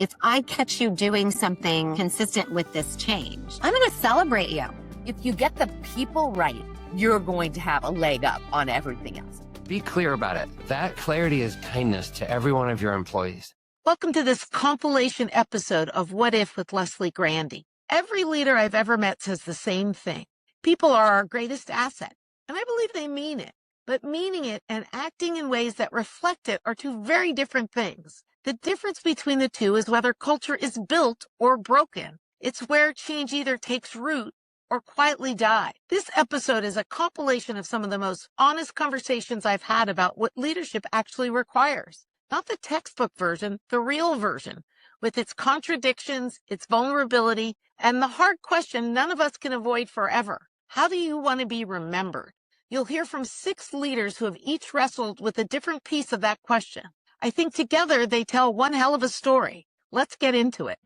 If I catch you doing something consistent with this change, I'm going to celebrate you. If you get the people right, you're going to have a leg up on everything else. Be clear about it. That clarity is kindness to every one of your employees. Welcome to this compilation episode of What If with Leslie Grandy. Every leader I've ever met says the same thing. People are our greatest asset, and I believe they mean it. But meaning it and acting in ways that reflect it are two very different things. The difference between the two is whether culture is built or broken. It's where change either takes root or quietly die. This episode is a compilation of some of the most honest conversations I've had about what leadership actually requires. Not the textbook version, the real version, with its contradictions, its vulnerability, and the hard question none of us can avoid forever. How do you want to be remembered? You'll hear from 6 leaders who have each wrestled with a different piece of that question. I think together they tell one hell of a story. Let's get into it.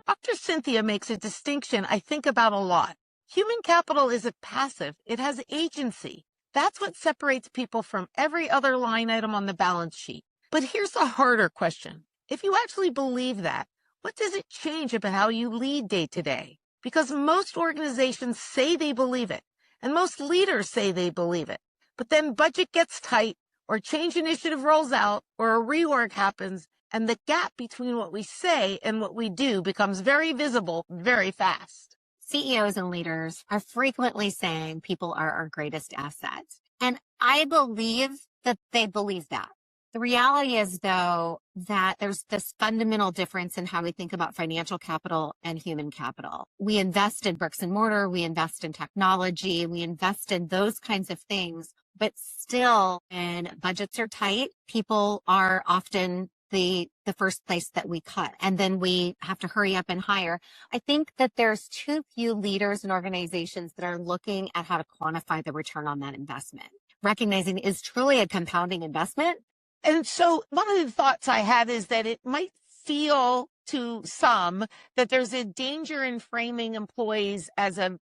Dr. Cynthia makes a distinction I think about a lot. Human capital isn't passive. It has agency. That's what separates people from every other line item on the balance sheet. But here's a harder question. If you actually believe that, what does it change about how you lead day to day? Because most organizations say they believe it, and most leaders say they believe it. But then budget gets tight, or change initiative rolls out, or a reorg happens, and the gap between what we say and what we do becomes very visible very fast. CEOs and leaders are frequently saying people are our greatest assets. And I believe that they believe that. The reality is, though, that there's this fundamental difference in how we think about financial capital and human capital. We invest in bricks and mortar, we invest in technology, we invest in those kinds of things, but still, when budgets are tight, people are often the first place that we cut, and then we have to hurry up and hire. I think that there's too few leaders and organizations that are looking at how to quantify the return on that investment, recognizing it is truly a compounding investment. And so one of the thoughts I had is that it might feel to some that there's a danger in framing employees as a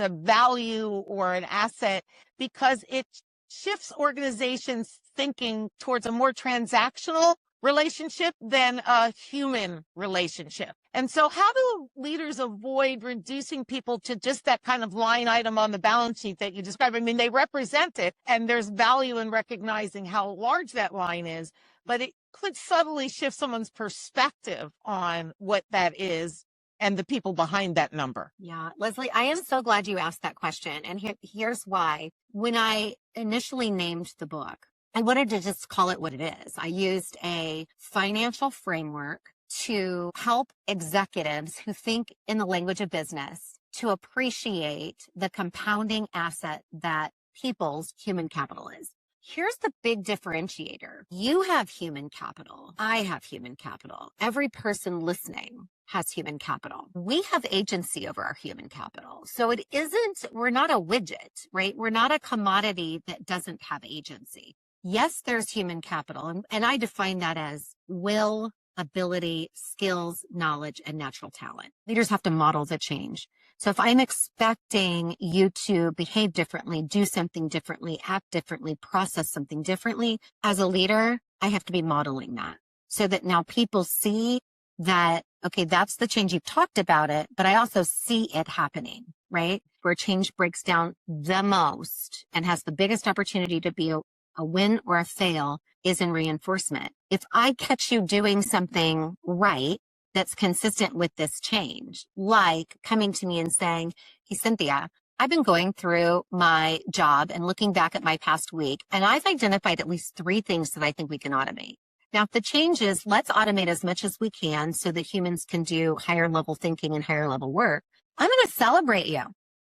value or an asset, because it shifts organizations' thinking towards a more transactional relationship than a human relationship. And so how do leaders avoid reducing people to just that kind of line item on the balance sheet that you described? I mean, they represent it, and there's value in recognizing how large that line is, but it could subtly shift someone's perspective on what that is and the people behind that number. Yeah, Leslie, I am so glad you asked that question. And here's why. When I initially named the book, I wanted to just call it what it is. I used a financial framework to help executives who think in the language of business to appreciate the compounding asset that people's human capital is. Here's the big differentiator. You have human capital. I have human capital. Every person listening has human capital. We have agency over our human capital. So we're not a widget, right? We're not a commodity that doesn't have agency. Yes, there's human capital, and I define that as will, ability, skills, knowledge, and natural talent. Leaders have to model the change. So if I'm expecting you to behave differently, do something differently, act differently, process something differently, as a leader, I have to be modeling that so that now people see that, okay, that's the change. You've talked about it, but I also see it happening, right? Where change breaks down the most and has the biggest opportunity to be a win or a fail is in reinforcement. If I catch you doing something right that's consistent with this change, like coming to me and saying, hey, Cynthia, I've been going through my job and looking back at my past week, and I've identified at least 3 things that I think we can automate. Now, if the change is let's automate as much as we can so that humans can do higher level thinking and higher level work, I'm going to celebrate you.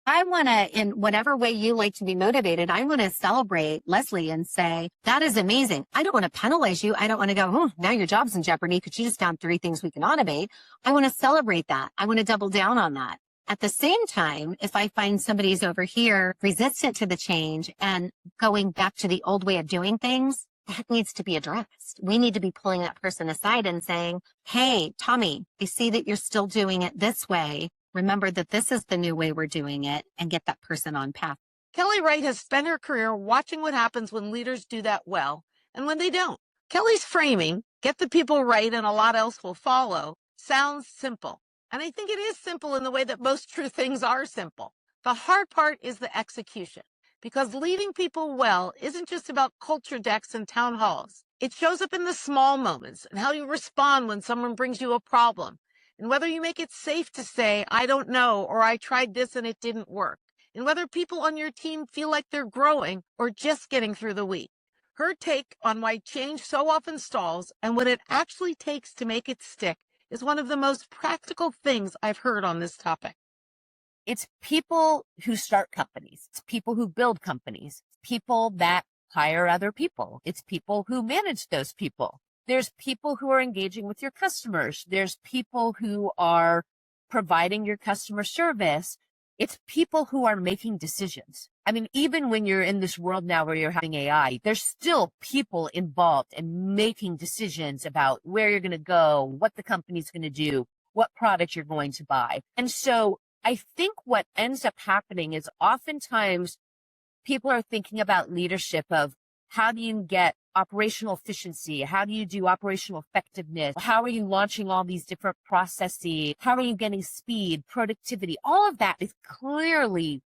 I want to, in whatever way you like to be motivated, I want to celebrate Leslie and say, that is amazing. I don't want to penalize you. I don't want to go, now your job's in jeopardy because you just found 3 things we can automate. I want to celebrate that. I want to double down on that. At the same time, if I find somebody's over here resistant to the change and going back to the old way of doing things, that needs to be addressed. We need to be pulling that person aside and saying, hey, Tommy, I see that you're still doing it this way. Remember that this is the new way we're doing it, and get that person on path. Kelly Wright has spent her career watching what happens when leaders do that well and when they don't. Kelly's framing, get the people right and a lot else will follow, sounds simple. And I think it is simple in the way that most true things are simple. The hard part is the execution, because leading people well isn't just about culture decks and town halls. It shows up in the small moments and how you respond when someone brings you a problem, and whether you make it safe to say, I don't know, or I tried this and it didn't work, and whether people on your team feel like they're growing or just getting through the week. Her take on why change so often stalls and what it actually takes to make it stick is one of the most practical things I've heard on this topic. It's people who start companies. It's people who build companies. It's people that hire other people. It's people who manage those people. There's people who are engaging with your customers. There's people who are providing your customer service. It's people who are making decisions. I mean, even when you're in this world now where you're having AI, there's still people involved in making decisions about where you're going to go, what the company's going to do, what product you're going to buy. And so I think what ends up happening is oftentimes people are thinking about leadership of how do you get operational efficiency? How do you do operational effectiveness? How are you launching all these different processes? How are you getting speed, productivity? All of that is clearly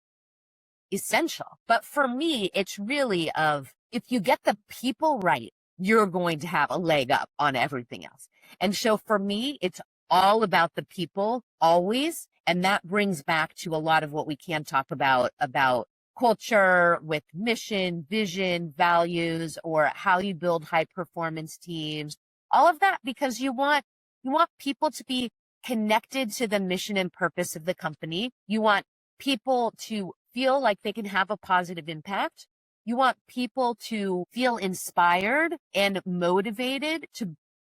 essential. But for me, it's really of if you get the people right, you're going to have a leg up on everything else. And so for me, it's all about the people always. And that brings back to a lot of what we can talk about culture with mission, vision, values, or how you build high performance teams, all of that, because you want people to be connected to the mission and purpose of the company. You want people to feel like they can have a positive impact. You want people to feel inspired and motivated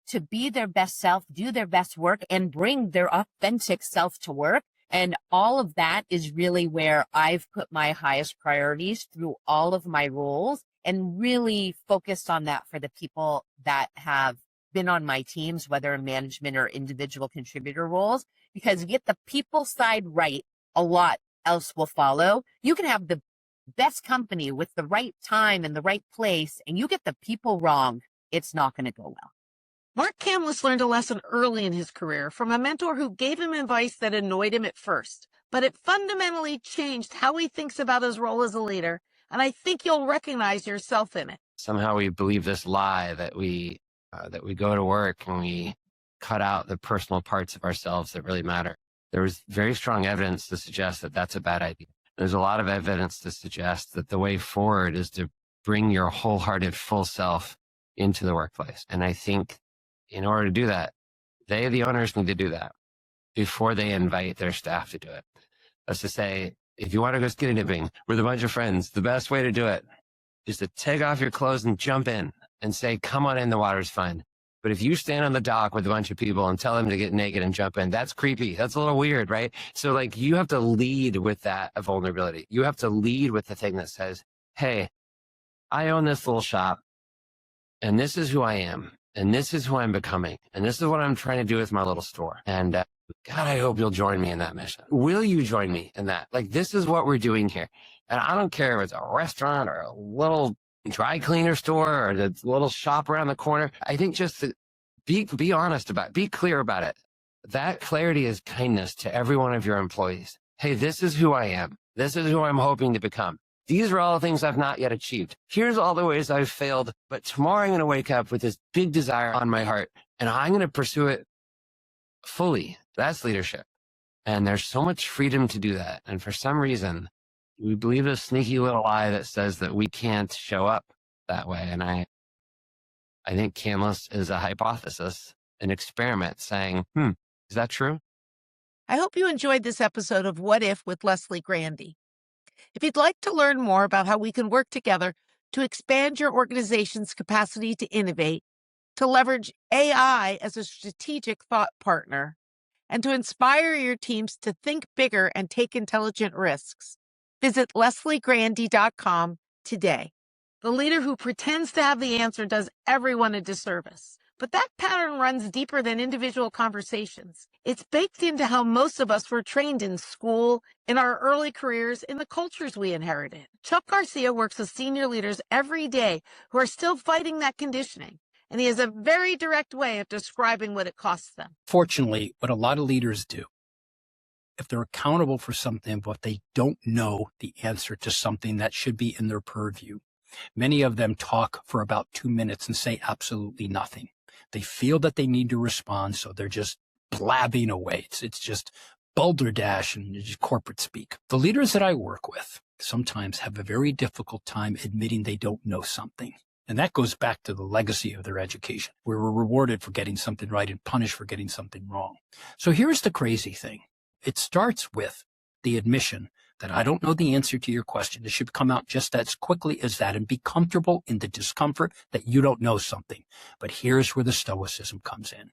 to be their best self, do their best work, and bring their authentic self to work. And all of that is really where I've put my highest priorities through all of my roles and really focused on that for the people that have been on my teams, whether in management or individual contributor roles, because you get the people side right, a lot else will follow. You can have the best company with the right time and the right place, and you get the people wrong, it's not going to go well. Mark Kamlis learned a lesson early in his career from a mentor who gave him advice that annoyed him at first, but it fundamentally changed how he thinks about his role as a leader, and I think you'll recognize yourself in it. Somehow we believe this lie that we go to work and we cut out the personal parts of ourselves that really matter. There was very strong evidence to suggest that that's a bad idea. There's a lot of evidence to suggest that the way forward is to bring your wholehearted full self into the workplace. And I think in order to do that, the owners need to do that before they invite their staff to do it. That's to say, if you want to go skinny dipping with a bunch of friends, the best way to do it is to take off your clothes and jump in and say, come on in, the water's fine. But if you stand on the dock with a bunch of people and tell them to get naked and jump in, that's creepy. That's a little weird, right? So like you have to lead with that vulnerability. You have to lead with the thing that says, hey, I own this little shop and this is who I am. And this is who I'm becoming. And this is what I'm trying to do with my little store. And God, I hope you'll join me in that mission. Will you join me in that? Like, this is what we're doing here. And I don't care if it's a restaurant or a little dry cleaner store or the little shop around the corner. I think just to be honest about it, be clear about it. That clarity is kindness to every one of your employees. Hey, this is who I am. This is who I'm hoping to become. These are all the things I've not yet achieved. Here's all the ways I've failed, but tomorrow I'm going to wake up with this big desire on my heart and I'm going to pursue it fully. That's leadership. And there's so much freedom to do that. And for some reason, we believe this sneaky little lie that says that we can't show up that way. And I think Kamlis is a hypothesis, an experiment saying, is that true? I hope you enjoyed this episode of What If with Leslie Grandy. If you'd like to learn more about how we can work together to expand your organization's capacity to innovate, to leverage AI as a strategic thought partner, and to inspire your teams to think bigger and take intelligent risks, visit lesliegrandy.com today. The leader who pretends to have the answer does everyone a disservice. But that pattern runs deeper than individual conversations. It's baked into how most of us were trained in school, in our early careers, in the cultures we inherited. Chuck Garcia works with senior leaders every day who are still fighting that conditioning. And he has a very direct way of describing what it costs them. Fortunately, what a lot of leaders do, if they're accountable for something, but they don't know the answer to something that should be in their purview, many of them talk for about 2 minutes and say absolutely nothing. They feel that they need to respond, so they're just blabbing away. It's just balderdash and just corporate speak. The leaders that I work with sometimes have a very difficult time admitting they don't know something. And that goes back to the legacy of their education. We were rewarded for getting something right and punished for getting something wrong. So here's the crazy thing. It starts with the admission that I don't know the answer to your question. It should come out just as quickly as that and be comfortable in the discomfort that you don't know something. But here's where the stoicism comes in.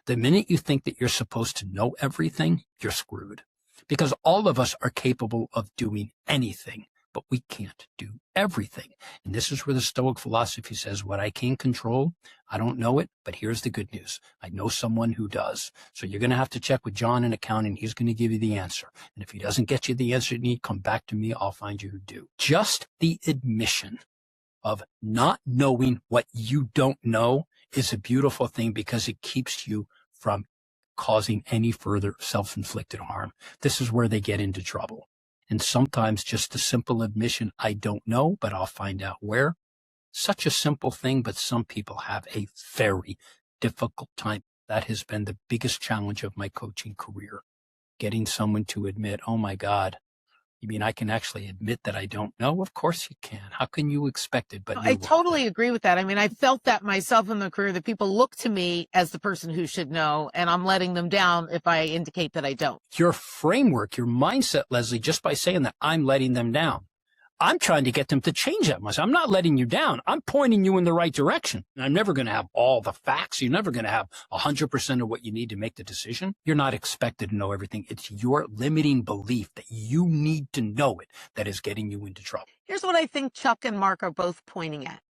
The minute you think that you're supposed to know everything, you're screwed. Because all of us are capable of doing anything, but we can't do everything. And this is where the Stoic philosophy says, what I can't control, I don't know it, but here's the good news. I know someone who does. So you're going to have to check with John in accounting. He's going to give you the answer. And if he doesn't get you the answer you need, come back to me. I'll find you who do. Just the admission of not knowing what you don't know is a beautiful thing because it keeps you from causing any further self-inflicted harm. This is where they get into trouble. And sometimes just the simple admission, I don't know, but I'll find out where. Such a simple thing, but some people have a very difficult time. That has been the biggest challenge of my coaching career. Getting someone to admit, oh my God, you mean I can actually admit that I don't know? Of course you can. How can you expect it? But I totally agree with that. I mean, I felt that myself in the career, that people look to me as the person who should know, and I'm letting them down if I indicate that I don't. Your framework, your mindset, Leslie, just by saying that, I'm letting them down. I'm trying to get them to change that much. I'm not letting you down. I'm pointing you in the right direction. And I'm never going to have all the facts. You're never going to have 100% of what you need to make the decision. You're not expected to know everything. It's your limiting belief that you need to know it that is getting you into trouble. Here's what I think Chuck and Mark are both pointing at.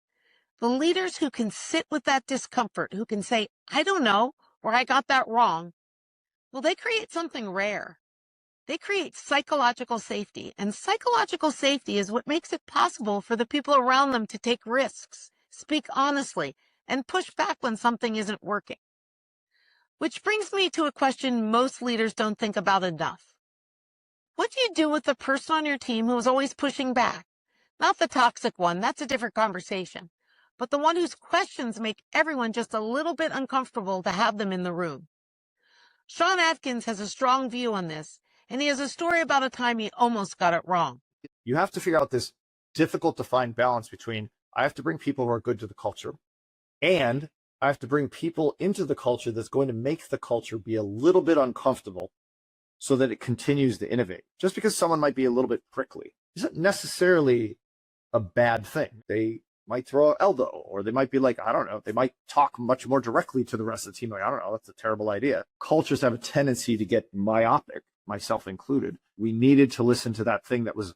The leaders who can sit with that discomfort, who can say, I don't know, or I got that wrong, well, they create something rare. They create psychological safety, and psychological safety is what makes it possible for the people around them to take risks, speak honestly, and push back when something isn't working. Which brings me to a question most leaders don't think about enough. What do you do with the person on your team who is always pushing back? Not the toxic one, that's a different conversation, but the one whose questions make everyone just a little bit uncomfortable to have them in the room. Sean Atkins has a strong view on this, and he has a story about a time he almost got it wrong. You have to figure out this difficult to find balance between, I have to bring people who are good to the culture, and I have to bring people into the culture that's going to make the culture be a little bit uncomfortable so that it continues to innovate. Just because someone might be a little bit prickly isn't necessarily a bad thing. They might throw an elbow, or they might be like, I don't know, they might talk much more directly to the rest of the team. Like, I don't know, that's a terrible idea. Cultures have a tendency to get myopic, myself included. We needed to listen to that thing that was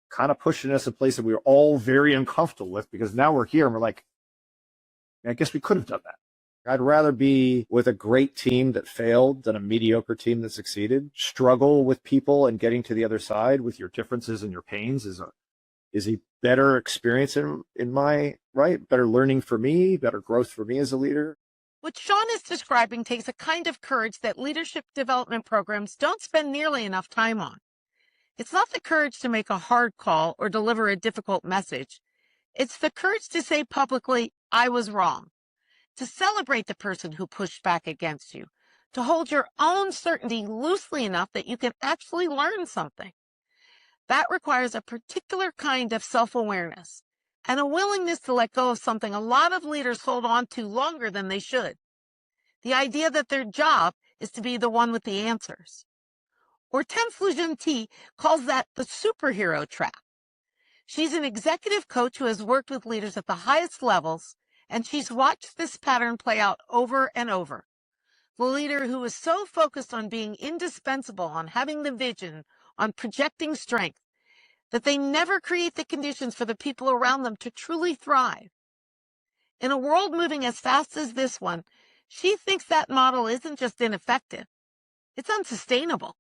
kind of pushing us a place that we were all very uncomfortable with, because now we're here and we're like, I guess we could have done that. I'd rather be with a great team that failed than a mediocre team that succeeded. Struggle with people and getting to the other side with your differences and your pains is a better experience in my right, better learning for me, better growth for me as a leader. What Sean is describing takes a kind of courage that leadership development programs don't spend nearly enough time on. It's not the courage to make a hard call or deliver a difficult message. It's the courage to say publicly, I was wrong, to celebrate the person who pushed back against you, to hold your own certainty loosely enough that you can actually learn something. That requires a particular kind of self-awareness and a willingness to let go of something a lot of leaders hold on to longer than they should. The idea that their job is to be the one with the answers. Hortense Flugenti calls that the superhero trap. She's an executive coach who has worked with leaders at the highest levels, and she's watched this pattern play out over and over. The leader who is so focused on being indispensable, on having the vision, on projecting strength, that they never create the conditions for the people around them to truly thrive. In a world moving as fast as this one, she thinks that model isn't just ineffective, it's unsustainable.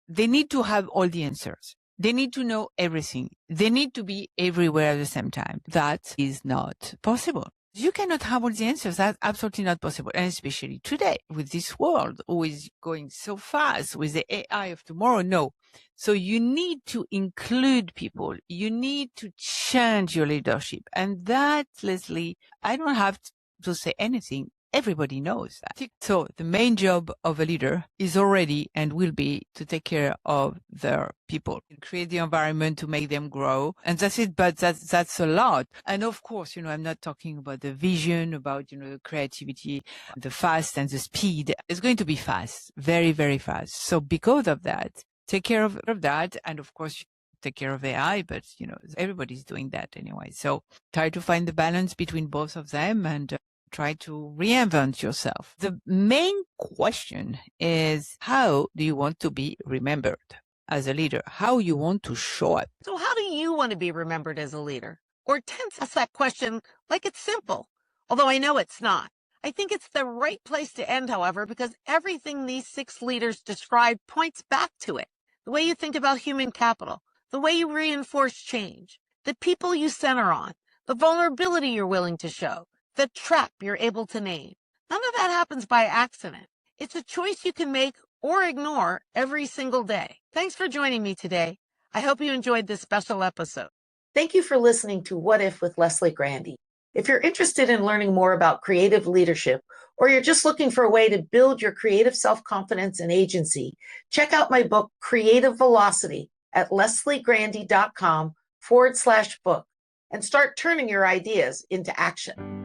They need to have all the answers. They need to know everything. They need to be everywhere at the same time. That is not possible. You cannot have all the answers. That's absolutely not possible. And especially today with this world always going so fast with the AI of tomorrow. No. So you need to include people. You need to change your leadership. And that, Leslie, I don't have to say anything. Everybody knows that. So the main job of a leader is already and will be to take care of their people, create the environment to make them grow. And that's it. But that's a lot. And of course, I'm not talking about the vision, about, the creativity, the fast and the speed. It's going to be fast, very, very fast. So because of that, take care of that. And of course, take care of AI, but everybody's doing that anyway. So try to find the balance between both of them and try to reinvent yourself. The main question is, how do you want to be remembered as a leader? How you want to show up? So how do you want to be remembered as a leader? Or tense ask that question like it's simple, although I know it's not. I think it's the right place to end, however, because everything these 6 leaders described points back to it. The way you think about human capital, the way you reinforce change, the people you center on, the vulnerability you're willing to show, the trap you're able to name. None of that happens by accident. It's a choice you can make or ignore every single day. Thanks for joining me today. I hope you enjoyed this special episode. Thank you for listening to What If with Leslie Grandy. If you're interested in learning more about creative leadership, or you're just looking for a way to build your creative self-confidence and agency, check out my book, Creative Velocity, at lesliegrandy.com/book and start turning your ideas into action.